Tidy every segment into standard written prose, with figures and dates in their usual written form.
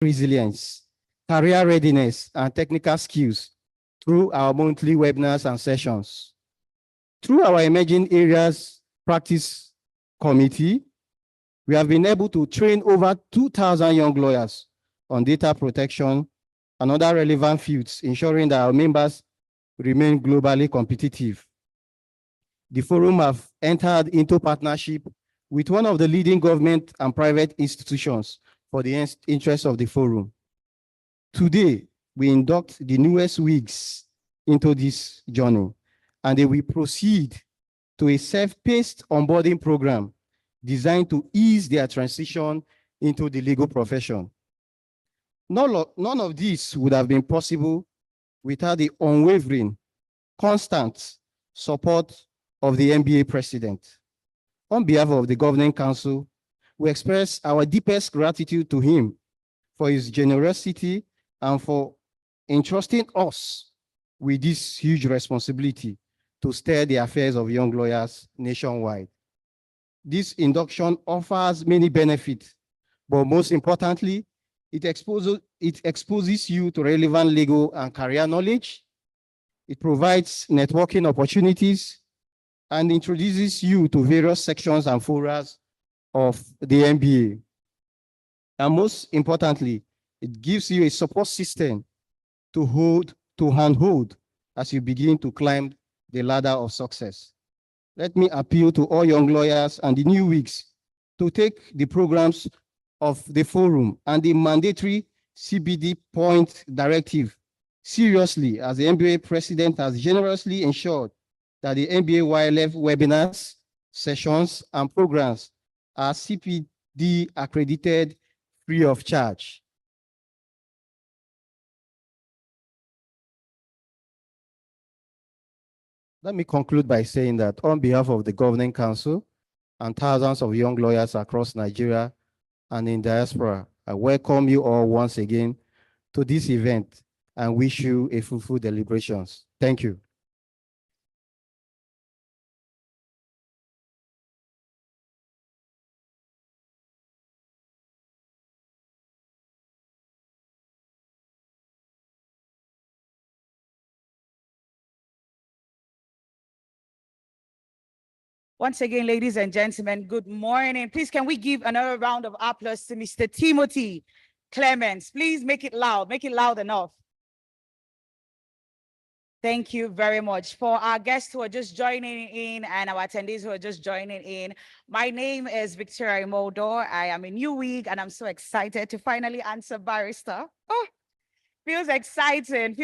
resilience, career readiness, and technical skills through our monthly webinars and sessions. Through our emerging areas practice committee, we have been able to train over 2,000 young lawyers on data protection and other relevant fields, ensuring that our members remain globally competitive. The forum have entered into partnership with one of the leading government and private institutions for the interest of the forum. Today, we induct the newest Wigs into this journey, and they will proceed to a self-paced onboarding program designed to ease their transition into the legal profession. None of this would have been possible without the unwavering, constant support of the NBA president. On behalf of the Governing Council, we express our deepest gratitude to him for his generosity and for entrusting us with this huge responsibility to steer the affairs of young lawyers nationwide. This induction offers many benefits, but most importantly, it exposes you to relevant legal and career knowledge. It provides networking opportunities and introduces you to various sections and forums of the NBA. And most importantly, it gives you a support system to handhold as you begin to climb the ladder of success. Let me appeal to all young lawyers and the new Wigs to take the programs of the forum and the mandatory CBD point directive seriously, as the NBA president has generously ensured that the NBA-YLF webinars, sessions, and programs are CPD accredited free of charge. Let me conclude by saying that on behalf of the Governing Council and thousands of young lawyers across Nigeria and in diaspora, I welcome you all once again to this event and wish you a fruitful deliberations. Thank you. Once again, ladies and gentlemen, good morning. Please, can we give another round of applause to Mr. Timothy Clements? Please make it loud enough. Thank you very much. For our guests who are just joining in and our attendees who are just joining in, my name is Victoria Imodor. I am a new Wig and I'm so excited to finally answer barrister. Oh, feels exciting.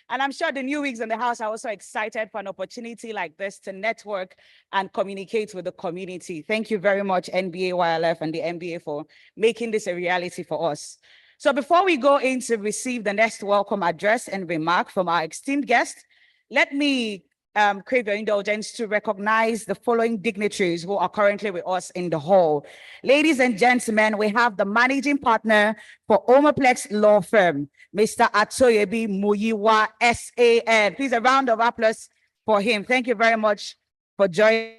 And I'm sure the new Wigs in the house are also excited for an opportunity like this to network and communicate with the community. Thank you very much, NBA-YLF and the NBA, for making this a reality for us. So before we go in to receive the next welcome address and remark from our esteemed guest, let me crave your indulgence to recognize the following dignitaries who are currently with us in the hall. Ladies and gentlemen, we have the managing partner for Omaplex Law Firm, Mr. Atoyebi Muyiwa, SAN. Please, a round of applause for him. Thank you very much for joining.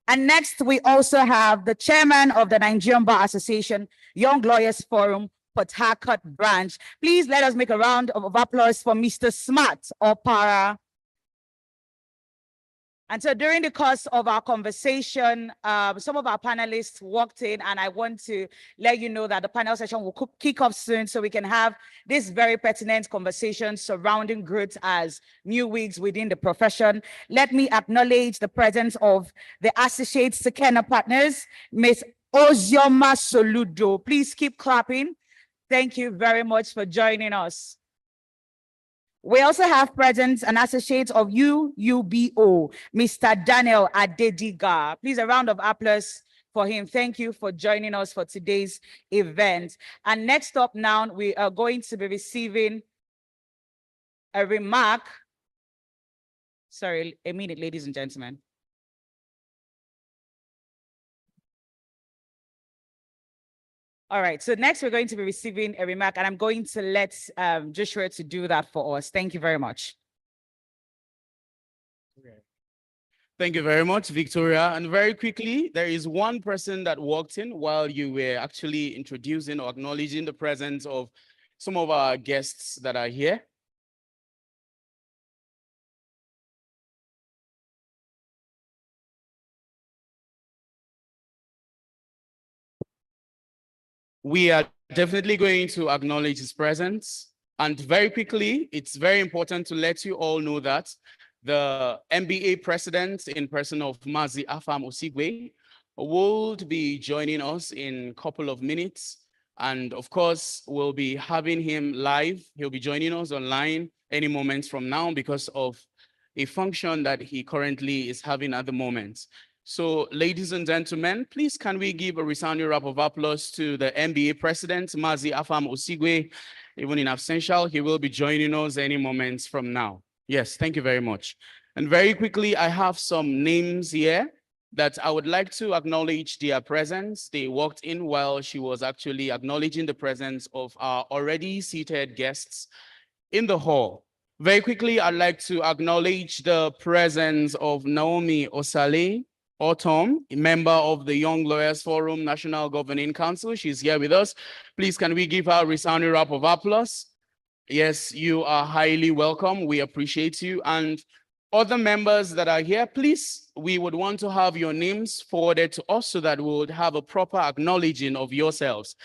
And next, we also have the chairman of the Nigerian Bar Association, Young Lawyers Forum, Port Harcourt branch. Please let us make a round of applause for Mr. Smart Opara. And so during the course of our conversation, some of our panelists walked in, and I want to let you know that the panel session will kick off soon so we can have this very pertinent conversation surrounding growth as new Wigs within the profession. Let me acknowledge the presence of the Associate Sekena partners, Ms. Ozioma Soludo. Please keep clapping. Thank you very much for joining us. We also have present an associate of UUBO, Mr. Daniel Adediga. Please, a round of applause for him. Thank you for joining us for today's event. And next up now, we are going to be receiving a remark. Sorry, a minute, ladies and gentlemen. All right, so next we're going to be receiving a remark, and I'm going to let Joshua to do that for us. Thank you very much. Thank you very much, Victoria. And very quickly, there is one person that walked in while you were actually introducing or acknowledging the presence of some of our guests that are here. We are definitely going to acknowledge his presence. And very quickly, it's very important to let you all know that the NBA president in person of Mazi Afam Osigwe will be joining us in a couple of minutes. And of course, we'll be having him live. He'll be joining us online any moments from now because of a function that he currently is having at the moment. So, ladies and gentlemen, please can we give a resounding round of applause to the NBA president, Mazi Afam Osigwe. Even in absentia, he will be joining us any moments from now. Yes, thank you very much. And very quickly, I have some names here that I would like to acknowledge their presence. They walked in while she was actually acknowledging the presence of our already seated guests in the hall. Very quickly, I'd like to acknowledge the presence of Naomi Osale Autumn, a member of the Young Lawyers Forum National Governing Council. She's here with us. Please, can we give her a resounding round of applause? Yes, you are highly welcome. We appreciate you. And other members that are here, please, we would want to have your names forwarded to us so that we would have a proper acknowledging of yourselves.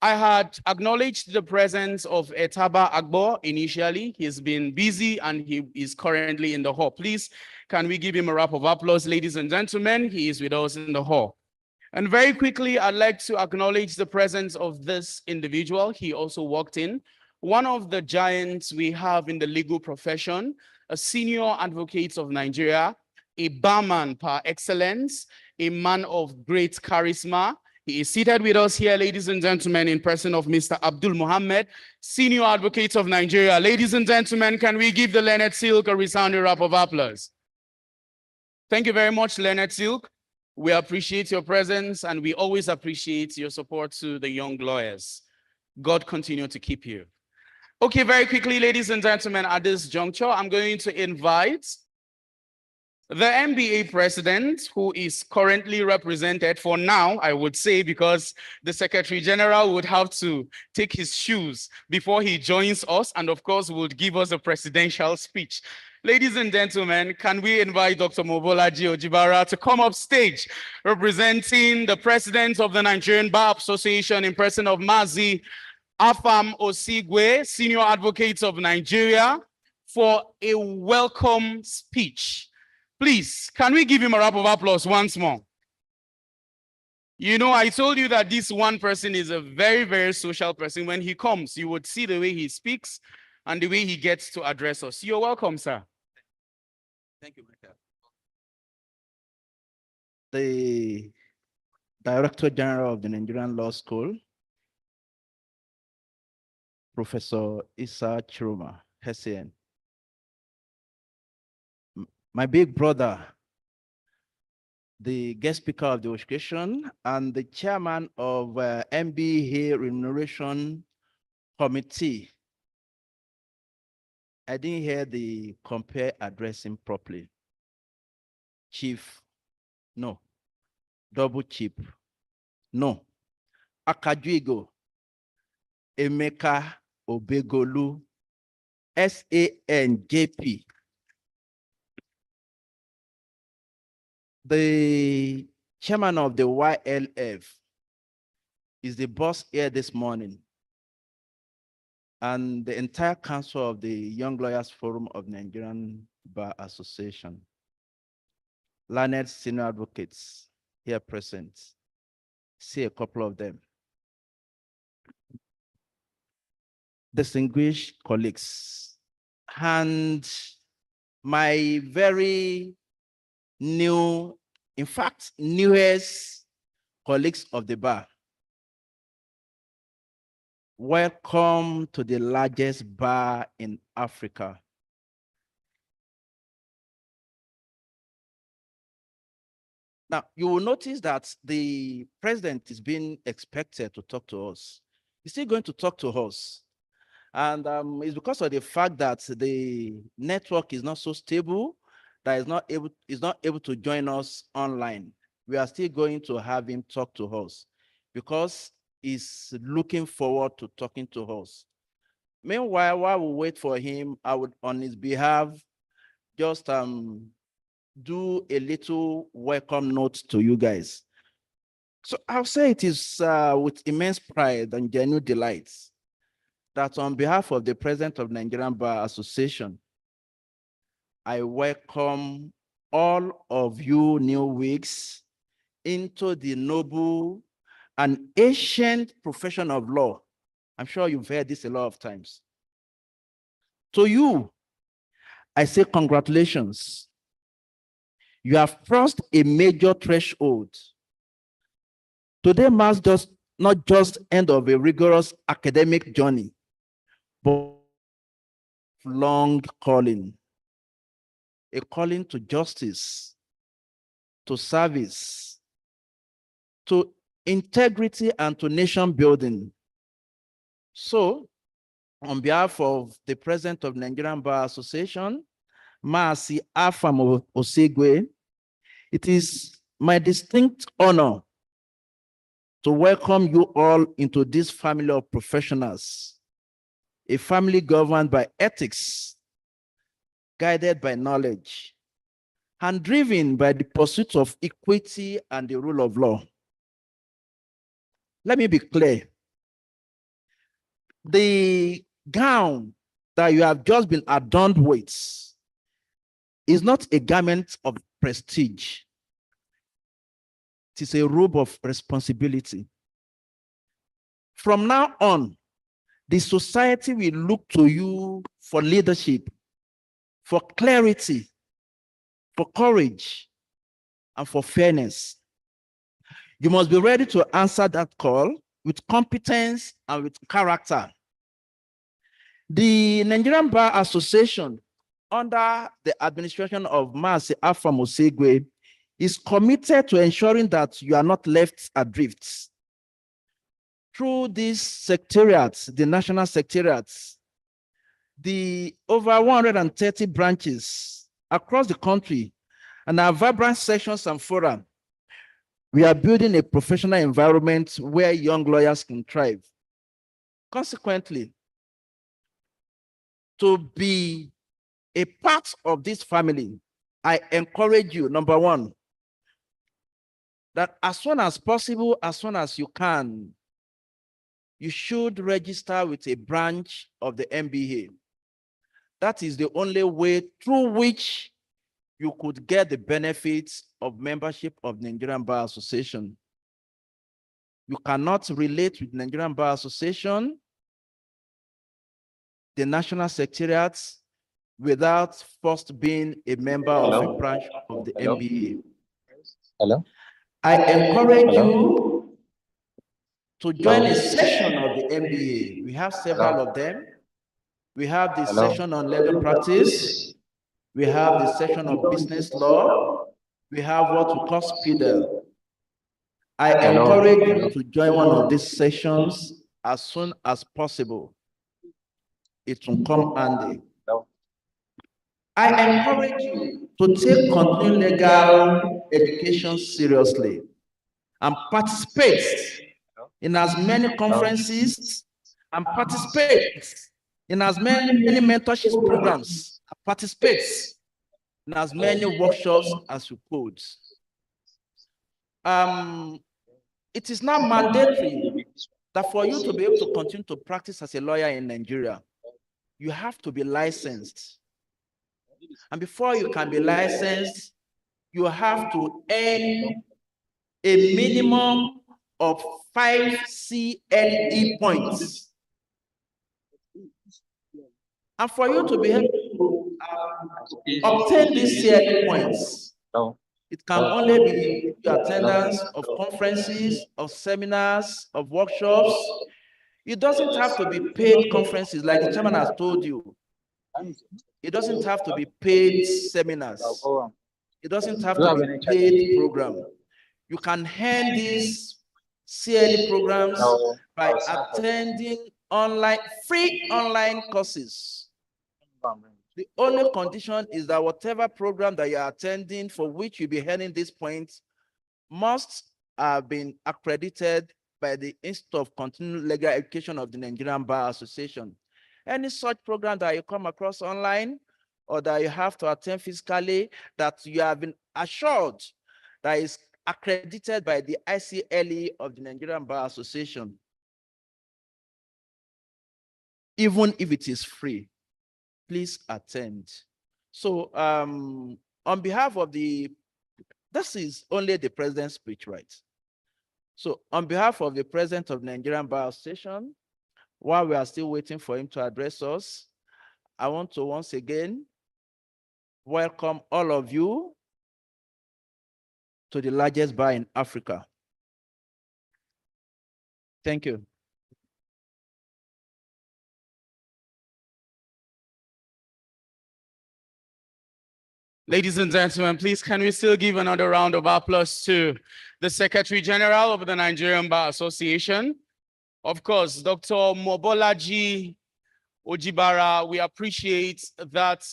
I had acknowledged the presence of Etaba Agbo initially. He's been busy and he is currently in the hall. Please, can we give him a round of applause, ladies and gentlemen? He is with us in the hall. And very quickly, I'd like to acknowledge the presence of this individual. He also walked in. One of the giants we have in the legal profession, a senior advocate of Nigeria, a barman par excellence, a man of great charisma. He is seated with us here, ladies and gentlemen, in person of Mr. Abdul Mohammed, senior advocate of Nigeria. Ladies and gentlemen, can we give the Leonard Silk a resounding round of applause? Thank you very much, Leonard Silk. We appreciate your presence and we always appreciate your support to the young lawyers. God continue to keep you. Okay, very quickly, ladies and gentlemen, at this juncture, I'm going to invite the NBA president, who is currently represented for now, I would say, because the Secretary General would have to take his shoes before he joins us and, of course, would give us a presidential speech. Ladies and gentlemen, can we invite Dr. Mobolaji Ojibara to come up stage representing the president of the Nigerian Bar Association in person of Mazi Afam Osigwe, senior advocate of Nigeria, for a welcome speech. Please, can we give him a round of applause once more? You know, I told you that this one person is a very, very social person. When he comes, you would see the way he speaks and the way he gets to address us. You're welcome, sir. Thank you, Michael. The Director General of the Nigerian Law School, Professor Issa Chiroma, Hessian. My big brother, the guest speaker of the occasion, and the chairman of MBA Remuneration Committee. I didn't hear the compare addressing properly. Chief, no. Double chief, no. Akajuigo, Emeka Obegolu, SANJP. The chairman of the YLF is the boss here this morning, and the entire council of the Young Lawyers Forum of Nigerian Bar Association. Learned senior advocates here present. See a couple of them. Distinguished colleagues, and my very new, in fact, newest colleagues of the bar. Welcome to the largest bar in Africa. Now, you will notice that the president is being expected to talk to us. He's still going to talk to us. And it's because of the fact that the network is not so stable that is not able to join us online. We are still going to have him talk to us because he's looking forward to talking to us. Meanwhile, while we wait for him, I would, on his behalf, just do a little welcome note to you guys. So I'll say it is with immense pride and genuine delight that on behalf of the President of Nigerian Bar Association, I welcome all of you new Wigs into the noble and ancient profession of law. I'm sure you've heard this a lot of times. To you, I say congratulations. You have crossed a major threshold. Today marks not just end of a rigorous academic journey, but long calling. A calling to justice, to service, to integrity, and to nation building. So, on behalf of the President of Nigerian Bar Association, Maasi Afam Osigwe, it is my distinct honor to welcome you all into this family of professionals, a family governed by ethics, guided by knowledge, and driven by the pursuit of equity and the rule of law. Let me be clear. The gown that you have just been adorned with is not a garment of prestige. It is a robe of responsibility. From now on, the society will look to you for leadership, for clarity, for courage, and for fairness. You must be ready to answer that call with competence and with character. The Nigerian Bar Association, under the administration of Maasi Afam Osigwe, is committed to ensuring that you are not left adrift. Through these secretariats, the national secretariats, the over 130 branches across the country, and our vibrant sessions and forums, we are building a professional environment where young lawyers can thrive. Consequently, to be a part of this family, I encourage you, number one, that as soon as possible, as soon as you can, you should register with a branch of the NBA. That is the only way through which you could get the benefits of membership of Nigerian Bar Association. You cannot relate with Nigerian Bar Association, the national secretariats, without first being a member of a branch of the NBA. Hello. I encourage you to join a session of the NBA. We have several of them. We have the session on legal practice. We have the session of business law. We have what we call SPIDL. I encourage you to join one of these sessions as soon as possible. It will come handy. I encourage you to take continuing legal education seriously and participate in as many conferences and participate in as many mentorship programs, participate in as many workshops as you could. It is now mandatory that for you to be able to continue to practice as a lawyer in Nigeria, you have to be licensed. And before you can be licensed, you have to earn a minimum of 5 CLE points. And for you to be able to obtain these CLE points, it can only be the attendance of conferences, of seminars, of workshops. It doesn't have to be paid conferences like the chairman has told you. It doesn't have to be paid seminars. It doesn't have to be paid program. You can earn these CLE programs by attending free online courses. The only condition is that whatever program that you are attending for which you'll be earning these points must have been accredited by the Institute of Continuing Legal Education of the Nigerian Bar Association. Any such program that you come across online or that you have to attend physically that you have been assured that is accredited by the ICLE of the Nigerian Bar Association, even if it is free, please attend. So on behalf of this is only the president's speech, right? So on behalf of the president of the Nigerian Bar Association, while we are still waiting for him to address us, I want to once again welcome all of you to the largest bar in Africa. Thank you. Ladies and gentlemen, please can we still give another round of applause to the Secretary General of the Nigerian Bar Association? Of course, Dr. Mobolaji Ojibara, we appreciate that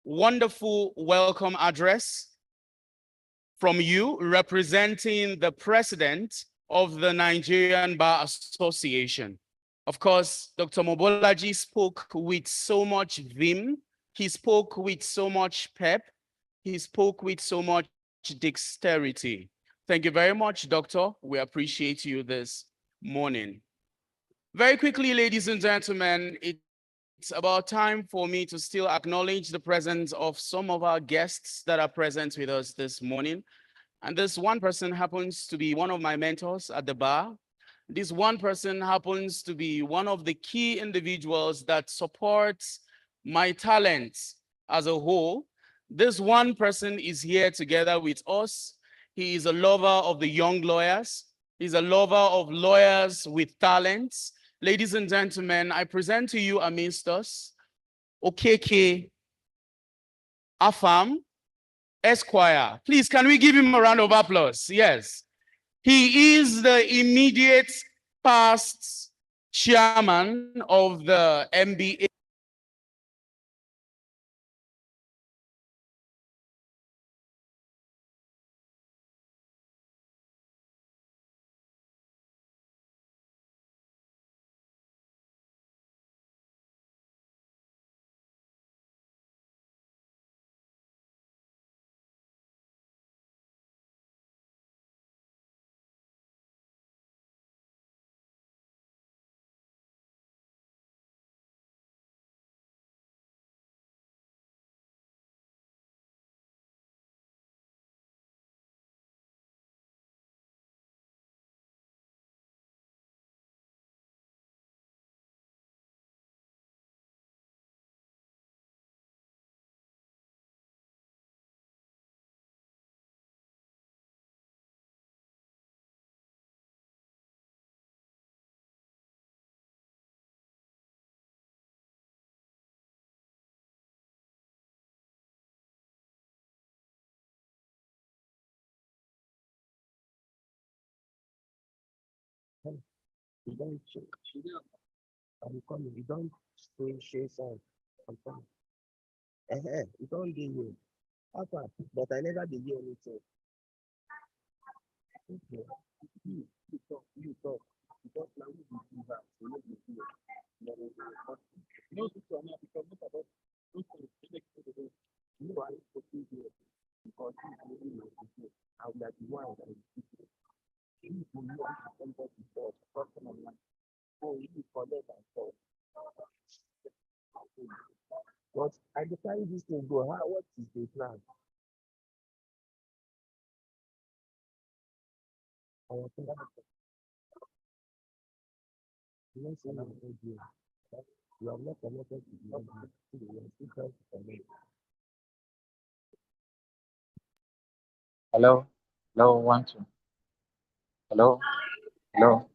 wonderful welcome address from you representing the President of the Nigerian Bar Association. Of course, Dr. Mobolaji spoke with so much vim, he spoke with so much pep, he spoke with so much dexterity. Thank you very much, Doctor. We appreciate you this morning. Very quickly, ladies and gentlemen, it's about time for me to still acknowledge the presence of some of our guests that are present with us this morning. And this one person happens to be one of my mentors at the bar. This one person happens to be one of the key individuals that supports my talents as a whole. This one person is here together with us. He is a lover of the young lawyers. He's a lover of lawyers with talents. Ladies and gentlemen, I present to you amidst us, Okeke Afam, Esquire. Please, can we give him a round of applause? Yes. He is the immediate past chairman of the NBA. You don't I'm coming. You don't share some. I'm coming. You don't do you. Papa, but I never did you anything. Okay. You talk, you talk. Because now we do that. We know you do it. No, this one now because look about those things. You are supposed to do it because you know how that one that is you will know somebody before person online. So you collect and so. But I decided this to go. How what is the plan? I was thinking let's say you are not connected to the still connected. Hello, hello, 1, 2. Hello, hello.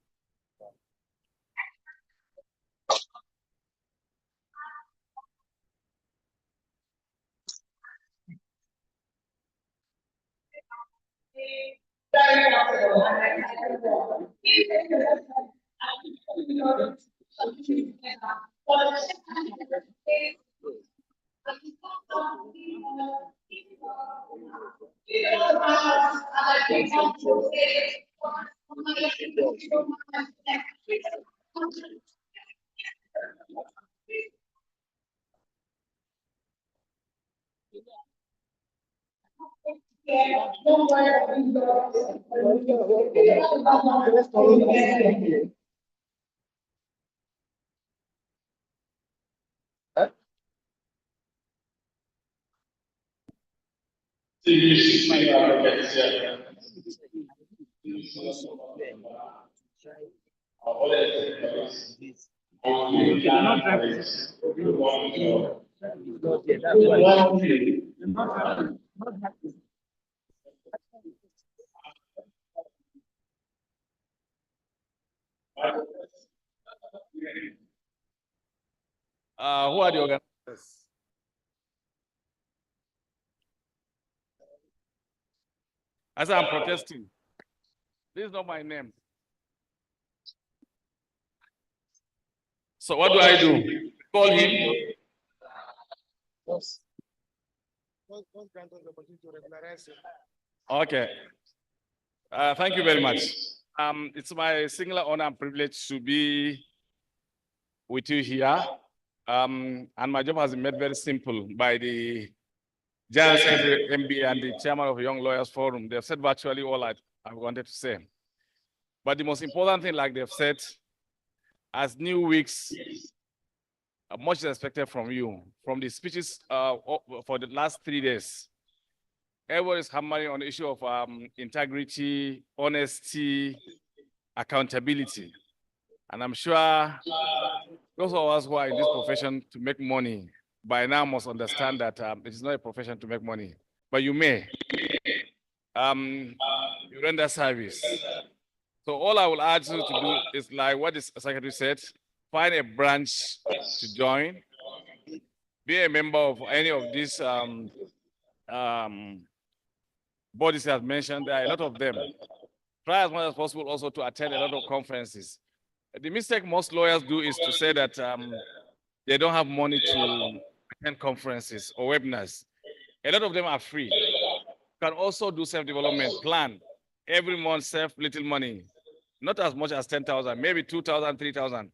Who are the organizers? As I'm protesting, this is not my name. So what do I do? Call him. Okay. Thank you very much. It's my singular honor and privilege to be with you here. And my job has been made very simple by the General Secretary MBA and the Chairman of Young Lawyers Forum. They've said virtually all I wanted to say. But the most important thing, like they've said, as new weeks, much is expected from you. From the speeches for the last 3 days, everyone is hammering on the issue of integrity, honesty, accountability. And I'm sure those of us who are in this profession to make money by now must understand that it is not a profession to make money, but you may. You render service. So all I will ask you to do is like what the secretary said, find a branch to join, be a member of any of these bodies I've mentioned. There are a lot of them. Try as much as possible also to attend a lot of conferences. The mistake most lawyers do is to say that they don't have money to attend conferences or webinars. A lot of them are free. You can also do self-development plan. Every month, save little money. Not as much as 10,000, maybe 2,000, 3,000.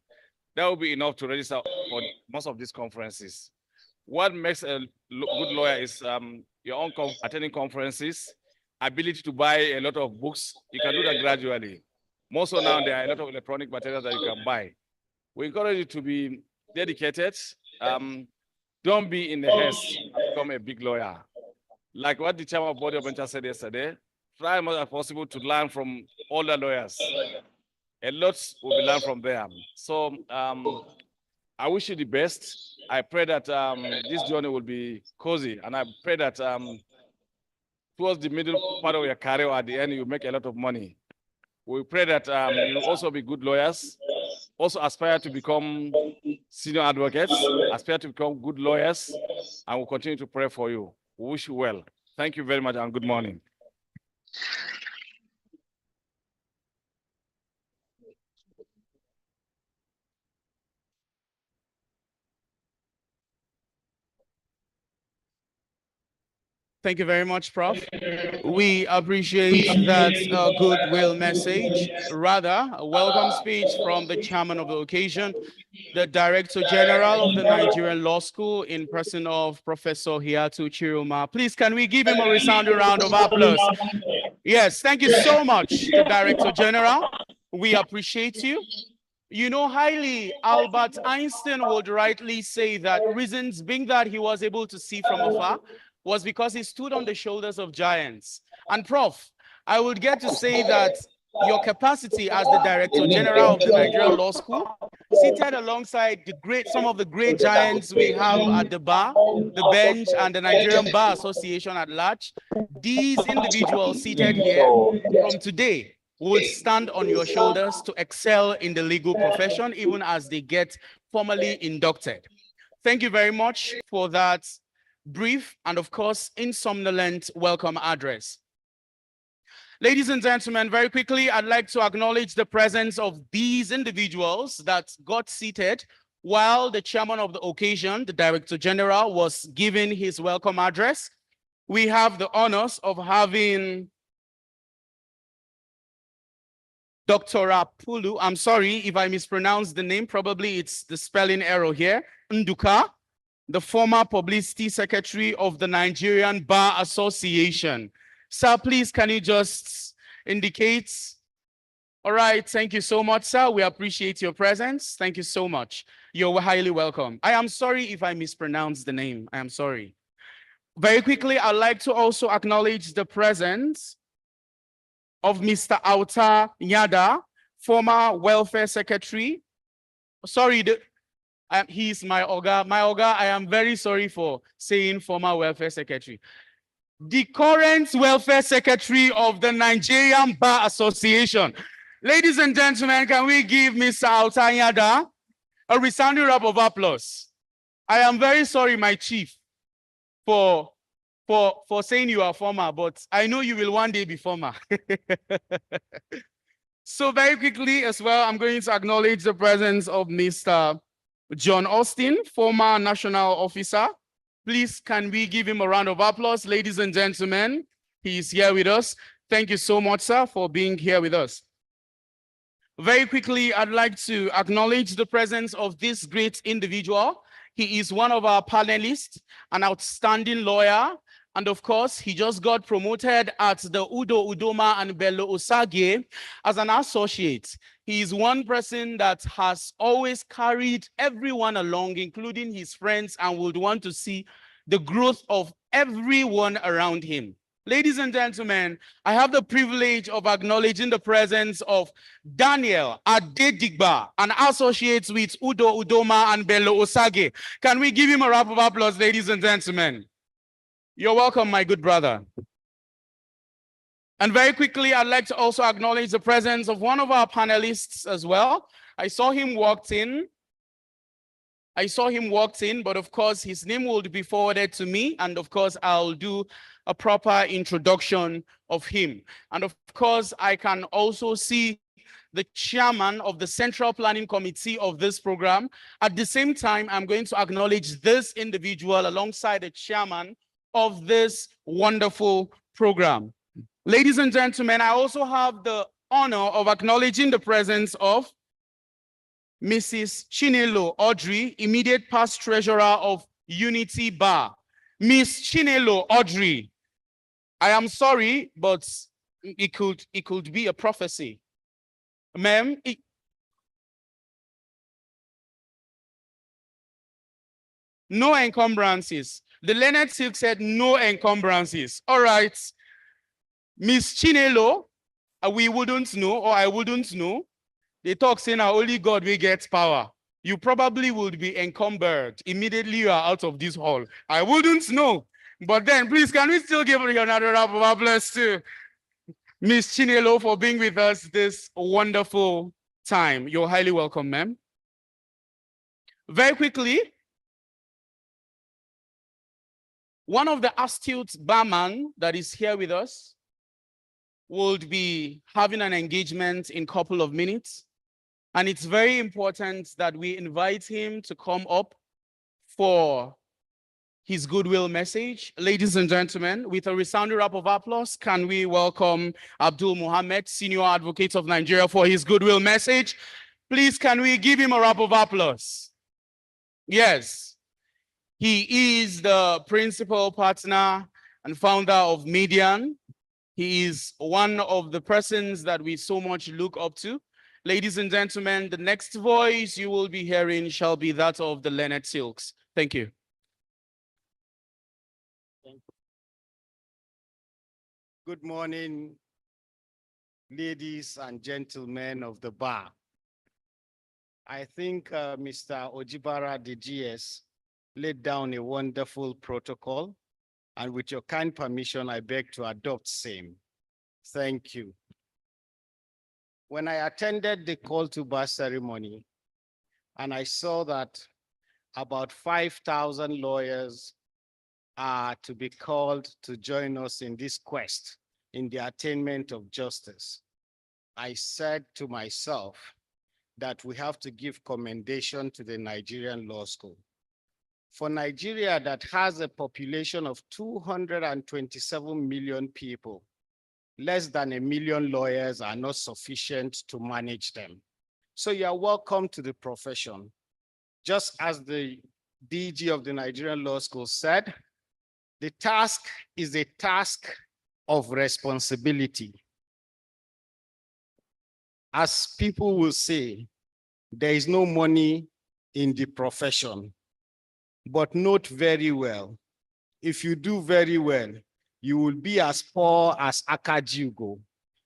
That will be enough to register for most of these conferences. What makes a good lawyer is your own attending conferences, ability to buy a lot of books. You can do that gradually. More so now, there are a lot of electronic materials that you can buy. We encourage you to be dedicated. Don't be in the haste to become a big lawyer. Like what the chairman of Body of Venture said yesterday, try as much as possible to learn from older lawyers. A lot will be learned from them. So I wish you the best. I pray that this journey will be cozy, and I pray that towards the middle part of your career, at the end, you make a lot of money. We pray that you will also be good lawyers, also aspire to become senior advocates, aspire to become good lawyers, and we'll continue to pray for you. We wish you well. Thank you very much and good morning. Thank you very much, Prof. We appreciate that goodwill message. Rather, a welcome speech from the chairman of the occasion, the Director General of the Nigerian Law School in person of Professor Hiatu Chiroma. Please, can we give him a resounding round of applause? Yes, thank you so much, the Director General. We appreciate you. You know highly, Albert Einstein would rightly say that reasons being that he was able to see from afar was because he stood on the shoulders of giants. And Prof, I would get to say that your capacity as the Director General of the Nigerian Law School, seated alongside some of the great giants we have at the bar, the bench, and the Nigerian Bar Association at large, these individuals seated here from today will stand on your shoulders to excel in the legal profession, even as they get formally inducted. Thank you very much for that brief and, of course, insomnolent welcome address. Ladies and gentlemen, very quickly, I'd like to acknowledge the presence of these individuals that got seated While the chairman of the occasion, the Director General, was giving his welcome address, we have the honors of having Dr. Apulu. I'm sorry if I mispronounce the name. Probably it's the spelling error here. Nduka, the former publicity secretary of the Nigerian Bar Association. Sir, please, can you just indicate? All right, thank you so much, sir. We appreciate your presence. Thank you so much. You're highly welcome. I am sorry if I mispronounce the name. I am sorry. Very quickly, I'd like to also acknowledge the presence of Mr. Auta Nyada, former welfare secretary. Sorry, he's my Oga. My Oga, I am very sorry for saying former welfare secretary. The current welfare secretary of the Nigerian Bar Association. Ladies and gentlemen, can we give Mr. Auta Nyada a resounding round of applause? I am very sorry, my chief, for saying you are former, but I know you will one day be former. So very quickly as well, I'm going to acknowledge the presence of Mr. John Austin, former national officer. Please, can we give him a round of applause, ladies and gentlemen? He's here with us. Thank you so much, sir, for being here with us. Very quickly, I'd like to acknowledge the presence of this great individual. He is one of our panelists, an outstanding lawyer, and of course, he just got promoted at the Udo Udoma and Bello Osage as an associate. He is one person that has always carried everyone along, including his friends, and would want to see the growth of everyone around him. Ladies and gentlemen, I have the privilege of acknowledging the presence of Daniel Adedigba, an associate with Udo Udoma and Bello Osage. Can we give him a round of applause, ladies and gentlemen? You're welcome, my good brother. And very quickly, I'd like to also acknowledge the presence of one of our panelists as well. I saw him walked in, but of course, his name will be forwarded to me. And of course, I'll do a proper introduction of him. And of course, I can also see the chairman of the Central Planning Committee of this program. At the same time, I'm going to acknowledge this individual alongside the chairman of this wonderful program. Ladies and gentlemen, I also have the honor of acknowledging the presence of Mrs. Chinelo Audrey, immediate past treasurer of Unity Bar. Miss Chinelo Audrey, I am sorry, but it could be a prophecy. Ma'am, no encumbrances. The Leonard Silk said no encumbrances. All right. Miss Chinelo, we wouldn't know, or I wouldn't know. They talk saying now only God will get power. You probably would be encumbered immediately you are out of this hall. I wouldn't know. But then, please, can we still give her another round of applause to Miss Chinelo for being with us this wonderful time. You're highly welcome, ma'am. Very quickly, one of the astute barman that is here with us will be having an engagement in a couple of minutes. And it's very important that we invite him to come up for his goodwill message. Ladies and gentlemen, with a resounding round of applause, can we welcome Abdul Mohammed, Senior Advocate of Nigeria, for his goodwill message? Please, can we give him a round of applause? Yes, he is the principal partner and founder of Median. He is one of the persons that we so much look up to. Ladies and gentlemen, the next voice you will be hearing shall be that of the Leonard Silks. Thank you. Good morning, ladies and gentlemen of the bar. I think Mr. Ojibara, the GS, laid down a wonderful protocol, and with your kind permission, I beg to adopt same. Thank you. When I attended the call to bar ceremony, and I saw that about 5,000 lawyers are to be called to join us in this quest in the attainment of justice, I said to myself that we have to give commendation to the Nigerian Law School. For Nigeria that has a population of 227 million people, less than 1 million lawyers are not sufficient to manage them. So you are welcome to the profession. Just as the DG of the Nigerian Law School said, the task is a task of responsibility. As people will say, there is no money in the profession, but note very well, if you do very well, you will be as poor as Akajiugo.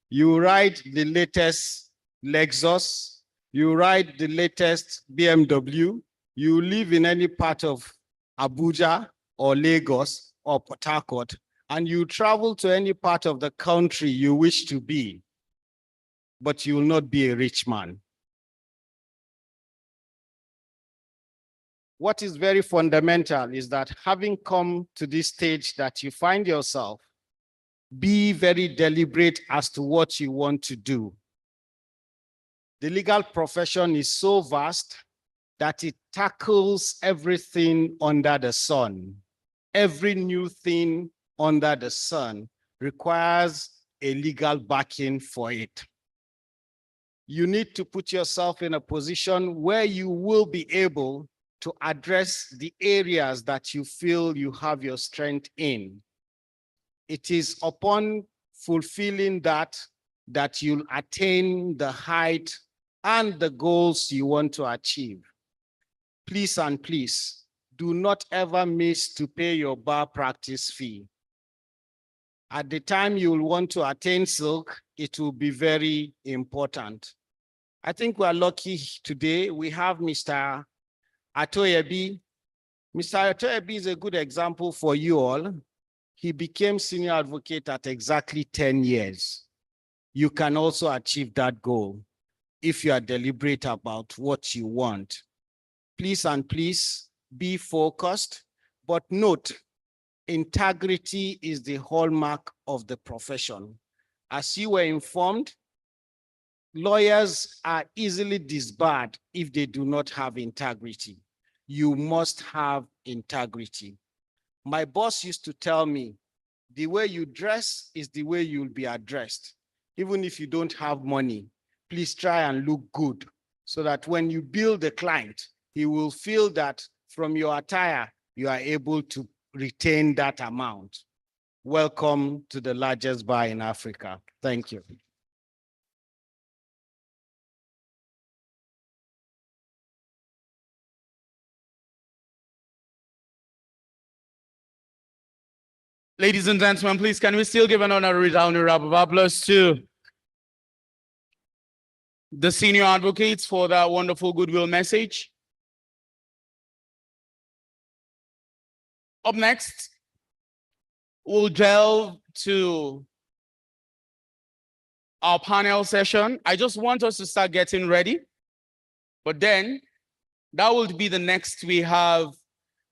You ride the latest Lexus, you ride the latest BMW, you live in any part of Abuja or Lagos or Port Harcourt, and you travel to any part of the country you wish to be, but you will not be a rich man. What is very fundamental is that having come to this stage that you find yourself, be very deliberate as to what you want to do. The legal profession is so vast that it tackles everything under the sun. Every new thing under the sun requires a legal backing for it. You need to put yourself in a position where you will be able to address the areas that you feel you have your strength in. It is upon fulfilling that you'll attain the height and the goals you want to achieve. Please and please, do not ever miss to pay your bar practice fee. At the time you will want to attain silk, it will be very important. I think we are lucky today. We have Mr. Atoyebi. Mr. Atoyebi is a good example for you all. He became senior advocate at exactly 10 years. You can also achieve that goal if you are deliberate about what you want. Please and please be focused, but note, integrity is the hallmark of the profession. As you were informed, lawyers are easily disbarred if they do not have integrity. You must have integrity. My boss used to tell me, the way you dress is the way you'll be addressed. Even if you don't have money, please try and look good so that when you bill the client, he will feel that from your attire, you are able to retain that amount. Welcome to the largest bar in Africa. Thank you. Ladies and gentlemen, please, can we still give another round of applause to the senior advocates for that wonderful goodwill message? Up next, we'll delve to our panel session. I just want us to start getting ready, but then that will be the next we have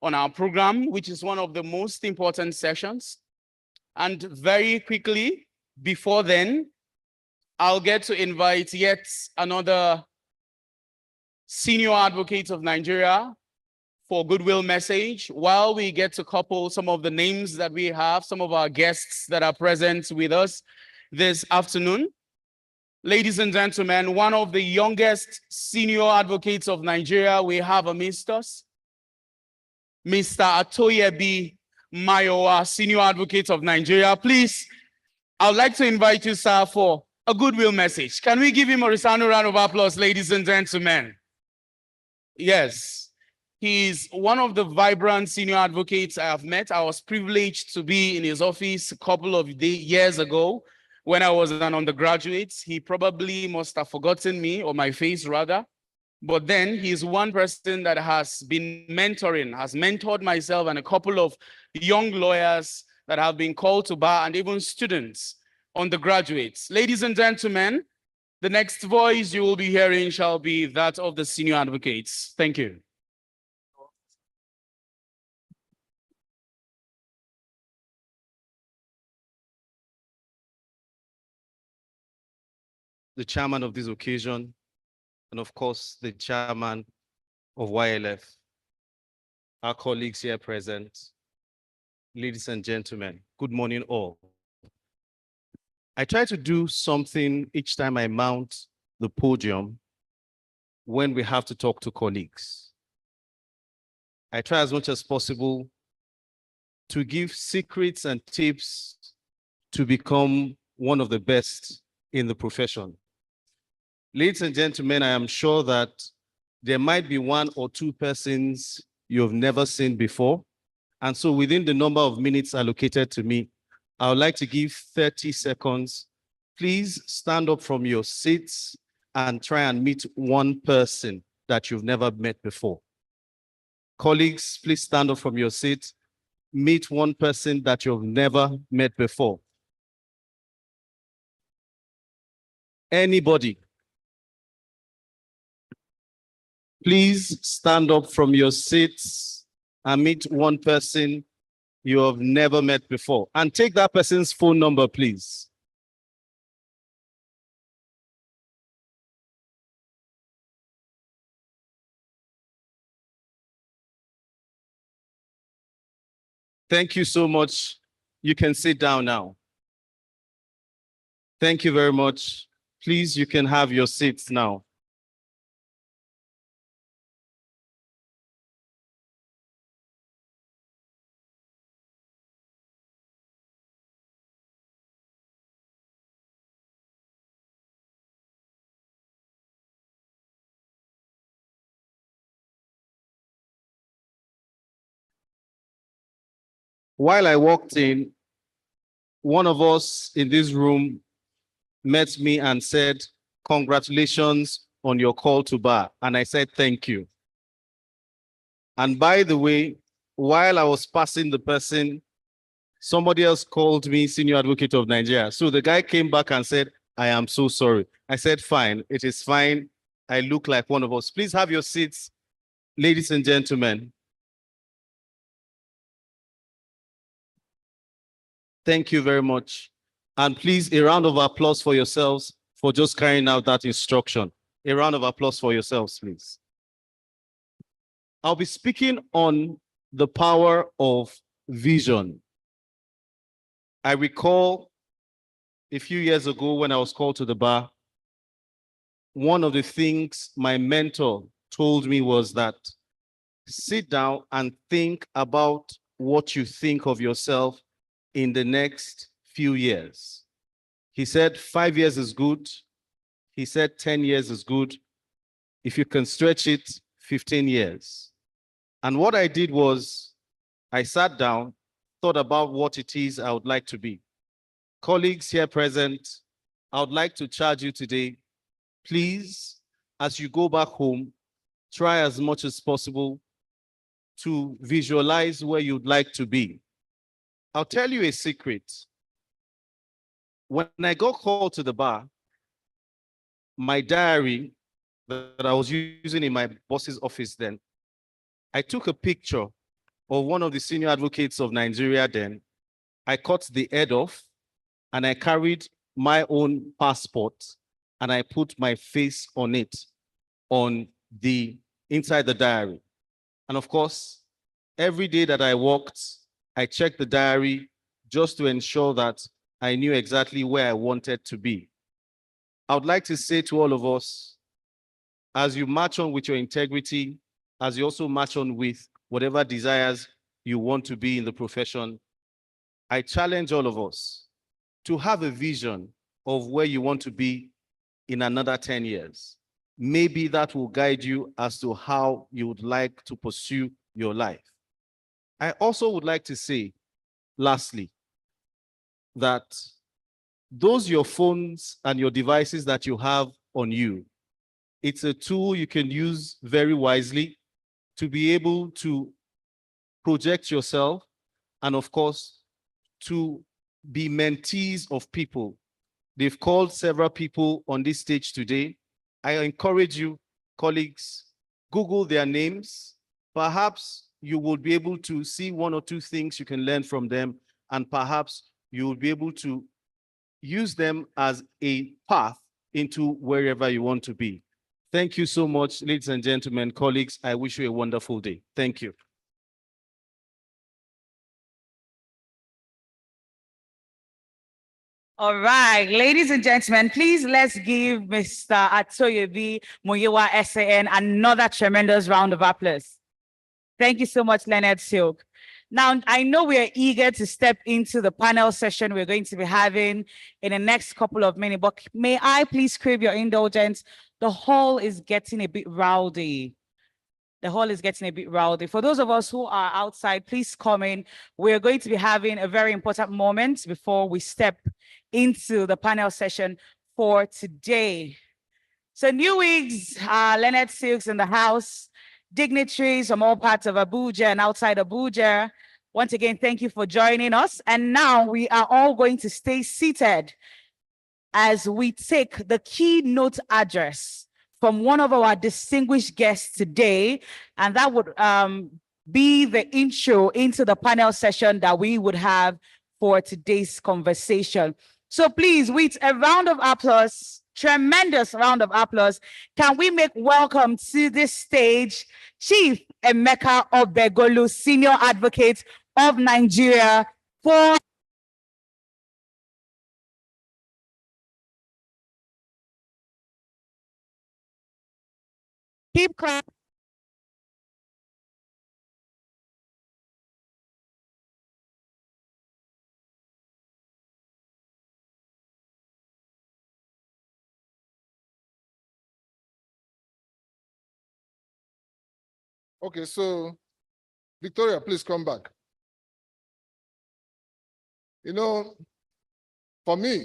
on our program, which is one of the most important sessions. And very quickly, before then, I'll get to invite yet another senior advocate of Nigeria for goodwill message, while we get to couple some of the names that we have, some of our guests that are present with us this afternoon. Ladies and gentlemen, one of the youngest senior advocates of Nigeria we have amidst us, Mr. Atoyebi Mayowa, senior advocate of Nigeria. Please, I would like to invite you, sir, for a goodwill message. Can we give him a resounding round of applause, ladies and gentlemen? Yes, he's one of the vibrant senior advocates I have met. I was privileged to be in his office a couple of years ago when I was an undergraduate. He probably must have forgotten me, or my face rather. But then he's one person that has been mentoring, has mentored myself and a couple of young lawyers that have been called to bar, and even students, undergraduates. Ladies and gentlemen, the next voice you will be hearing shall be that of the senior advocates. Thank you. The chairman of this occasion, and of course, the chairman of YLF, our colleagues here present, ladies and gentlemen, good morning all. I try to do something each time I mount the podium when we have to talk to colleagues. I try as much as possible to give secrets and tips to become one of the best in the profession. Ladies and gentlemen, I am sure that there might be one or two persons you have never seen before. And so within the number of minutes allocated to me, I would like to give 30 seconds. Please stand up from your seats and try and meet one person that you've never met before. Colleagues, please stand up from your seat. Meet one person that you've never met before. Anybody? Please stand up from your seats and meet one person you have never met before. And take that person's phone number, please. Thank you so much. You can sit down now. Thank you very much. Please, you can have your seats now. While I walked in, one of us in this room met me and said, "Congratulations on your call to bar." And I said, "Thank you." And by the way, while I was passing the person, somebody else called me Senior Advocate of Nigeria. So the guy came back and said, "I am so sorry." I said, "Fine, it is fine. I look like one of us." Please have your seats, ladies and gentlemen. Thank you very much. And please, a round of applause for yourselves for just carrying out that instruction. A round of applause for yourselves, please. I'll be speaking on the power of vision. I recall a few years ago when I was called to the bar, one of the things my mentor told me was that sit down and think about what you think of yourself in the next few years. He said 5 years is good. He said 10 years is good. If you can stretch it, 15 years. And what I did was I sat down, thought about what it is I would like to be. Colleagues here present, I would like to charge you today, please, as you go back home, try as much as possible to visualize where you'd like to be. I'll tell you a secret. When I got called to the bar, my diary that I was using in my boss's office then, I took a picture of one of the senior advocates of Nigeria then. I cut the head off and I carried my own passport and I put my face on it inside the diary. And of course, every day that I walked, I checked the diary just to ensure that I knew exactly where I wanted to be. I would like to say to all of us, as you march on with your integrity, as you also march on with whatever desires you want to be in the profession, I challenge all of us to have a vision of where you want to be in another 10 years. Maybe that will guide you as to how you would like to pursue your life. I also would like to say, lastly, that those your phones and your devices that you have on you, it's a tool you can use very wisely to be able to project yourself and, of course, to be mentees of people. They've called several people on this stage today. I encourage you, colleagues, Google their names. Perhaps you will be able to see one or two things you can learn from them, and perhaps you will be able to use them as a path into wherever you want to be. Thank you so much, ladies and gentlemen, colleagues. I wish you a wonderful day. Thank you. All right, ladies and gentlemen, please let's give Mr. Atoyebi Muyiwa SAN another tremendous round of applause. Thank you so much, Leonard Silk. Now, I know we are eager to step into the panel session we're going to be having in the next couple of minutes, but may I please crave your indulgence? The hall is getting a bit rowdy. The hall is getting a bit rowdy. For those of us who are outside, please come in. We're going to be having a very important moment before we step into the panel session for today. So New Wigs, Leonard Silks in the house, dignitaries from all parts of Abuja and outside Abuja. Once again, thank you for joining us. And now we are all going to stay seated as we take the keynote address from one of our distinguished guests today, and that would be the intro into the panel session that we would have for today's conversation. So please, with a round of applause, tremendous round of applause, can we make welcome to this stage Chief Emeka Obegolu, Senior Advocate of Nigeria for keep clap. Okay, so Victoria, please come back. You know, for me,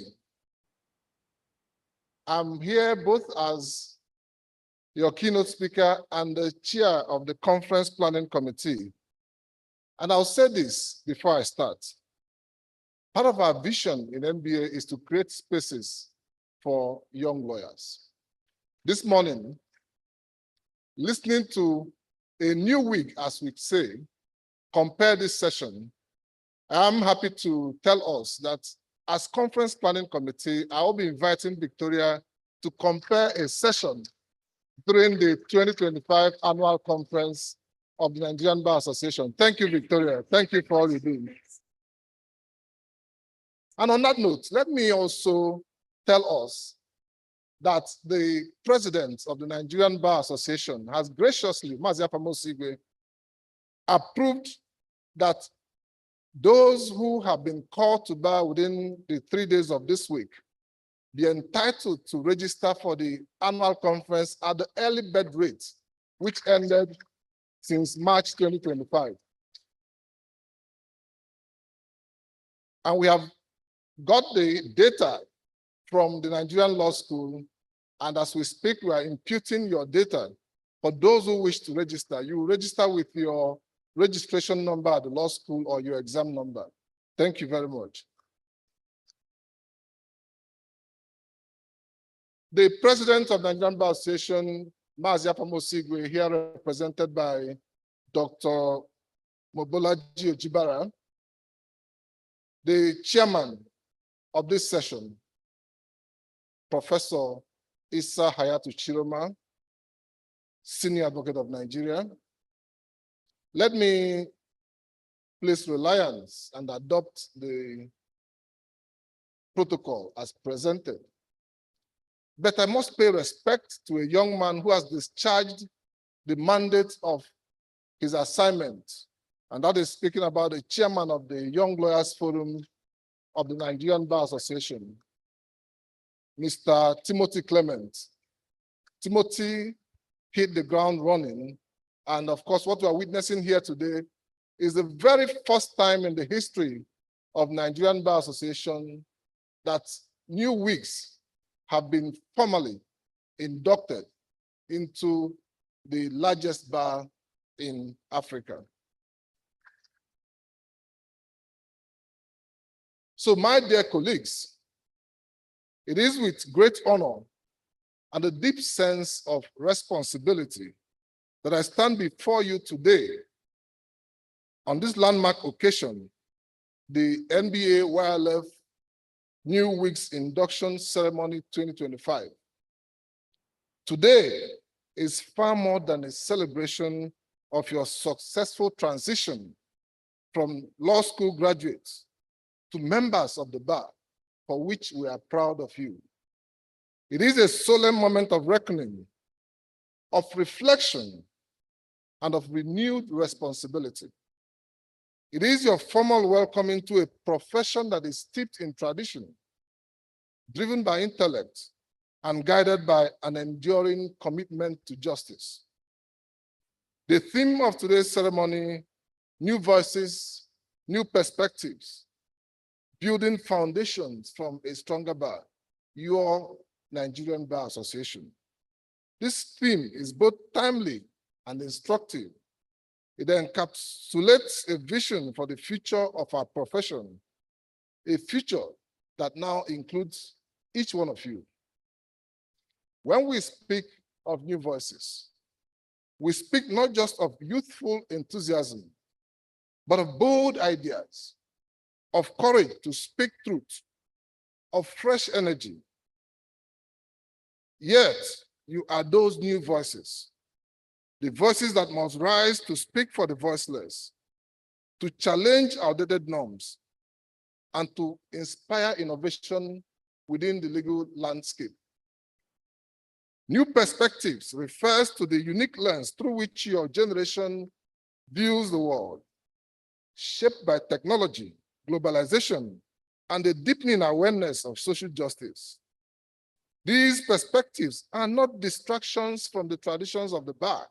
I'm here both as your keynote speaker and the chair of the conference planning committee. And I'll say this before I start. Part of our vision in NBA is to create spaces for young lawyers. This morning, listening to a new wig, as we say, compare this session, I'm happy to tell us that as conference planning committee, I will be inviting Victoria to compare a session during the 2025 annual conference of the Nigerian Bar Association. Thank you, Victoria. Thank you for all you do. And on that note, let me also tell us that the president of the Nigerian Bar Association has graciously, Mazi Afamosigwe, approved that those who have been called to bar within the 3 days of this week be entitled to register for the annual conference at the early bird rate, which ended since March 2025. And we have got the data from the Nigerian Law School, and as we speak, we are imputing your data. For those who wish to register, you register with your registration number at the law school or your exam number. Thank you very much. The president of the Nigerian Bar Association, Mazi Afamosigwe, here represented by Dr. Mobolaji Ojibara, the chairman of this session, Professor Issa Hayatu Chiroma, Senior Advocate of Nigeria. Let me place reliance and adopt the protocol as presented. But I must pay respect to a young man who has discharged the mandate of his assignment, and that is speaking about the chairman of the Young Lawyers Forum of the Nigerian Bar Association, Mr. Timothy Clement. Timothy hit the ground running, and of course, what we are witnessing here today is the very first time in the history of Nigerian Bar Association that new wigs have been formally inducted into the largest bar in Africa. So my dear colleagues, it is with great honor and a deep sense of responsibility that I stand before you today on this landmark occasion, the NBA-YLF New Wigs Induction Ceremony 2025. Today is far more than a celebration of your successful transition from law school graduates to members of the bar, for which we are proud of you. It is a solemn moment of reckoning, of reflection, and of renewed responsibility. It is your formal welcome into a profession that is steeped in tradition, driven by intellect, and guided by an enduring commitment to justice. The theme of today's ceremony, New Voices, New Perspectives, Building Foundations from a Stronger Bar, your Nigerian Bar Association. This theme is both timely and instructive. It encapsulates a vision for the future of our profession, a future that now includes each one of you. When we speak of new voices, we speak not just of youthful enthusiasm, but of bold ideas, of courage to speak truth, of fresh energy. Yet, you are those new voices, the voices that must rise to speak for the voiceless, to challenge outdated norms, and to inspire innovation within the legal landscape. New Perspectives refers to the unique lens through which your generation views the world, shaped by technology, globalization, and the deepening awareness of social justice. These perspectives are not distractions from the traditions of the bar.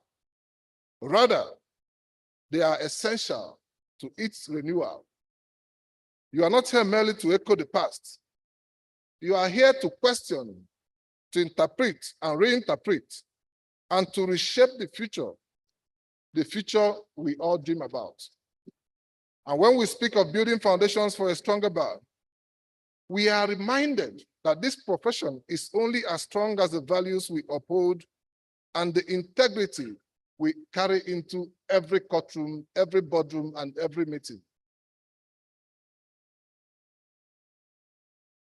Rather, they are essential to its renewal. You are not here merely to echo the past. You are here to question, to interpret and reinterpret, and to reshape the future we all dream about. And when we speak of building foundations for a stronger bar, we are reminded that this profession is only as strong as the values we uphold and the integrity we carry into every courtroom, every boardroom, and every meeting.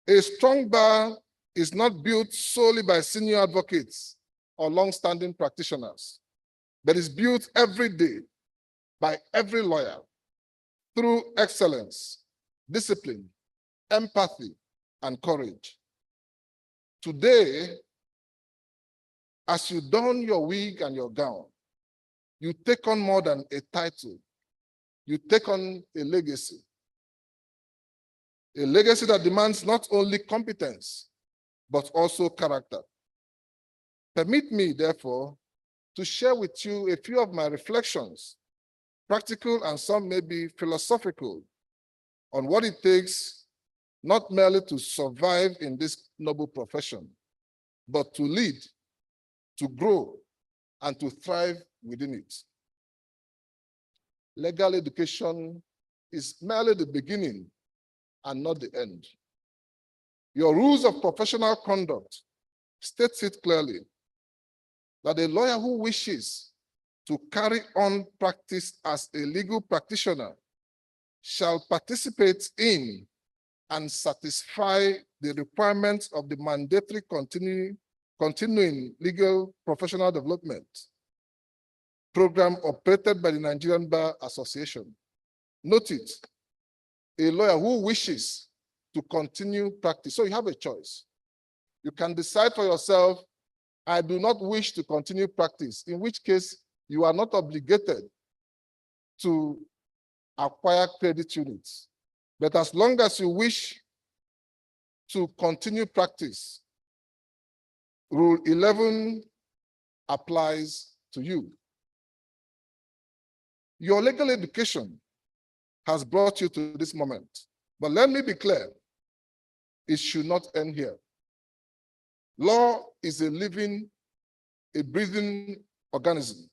A strong bar is not built solely by senior advocates or long-standing practitioners, but is built every day by every lawyer through excellence, discipline, empathy, and courage. Today, as you don your wig and your gown, you take on more than a title. You take on a legacy that demands not only competence, but also character. Permit me, therefore, to share with you a few of my reflections, practical and some may be philosophical, on what it takes not merely to survive in this noble profession, but to lead, to grow, and to thrive within it. Legal education is merely the beginning and not the end. Your rules of professional conduct states it clearly that a lawyer who wishes to carry on practice as a legal practitioner shall participate in and satisfy the requirements of the mandatory continuing legal professional development program operated by the Nigerian Bar Association. Note it, a lawyer who wishes to continue practice. So you have a choice. You can decide for yourself, I do not wish to continue practice, in which case you are not obligated to acquire credit units. But as long as you wish to continue practice, Rule 11 applies to you. Your legal education has brought you to this moment. But let me be clear, it should not end here. Law is a living, a breathing organism.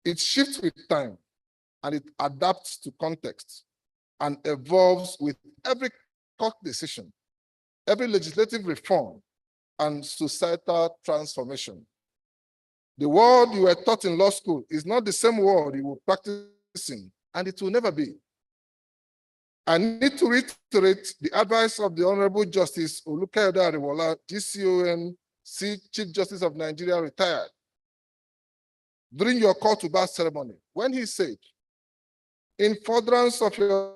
It shifts with time and it adapts to context and evolves with every court decision, every legislative reform, and societal transformation. The world you were taught in law school is not the same world you will practice in, and it will never be. I need to reiterate the advice of the Honorable Justice Olukayode Ariwola, GCON Chief Justice of Nigeria retired, during your call to bar ceremony, when he said, in furtherance of your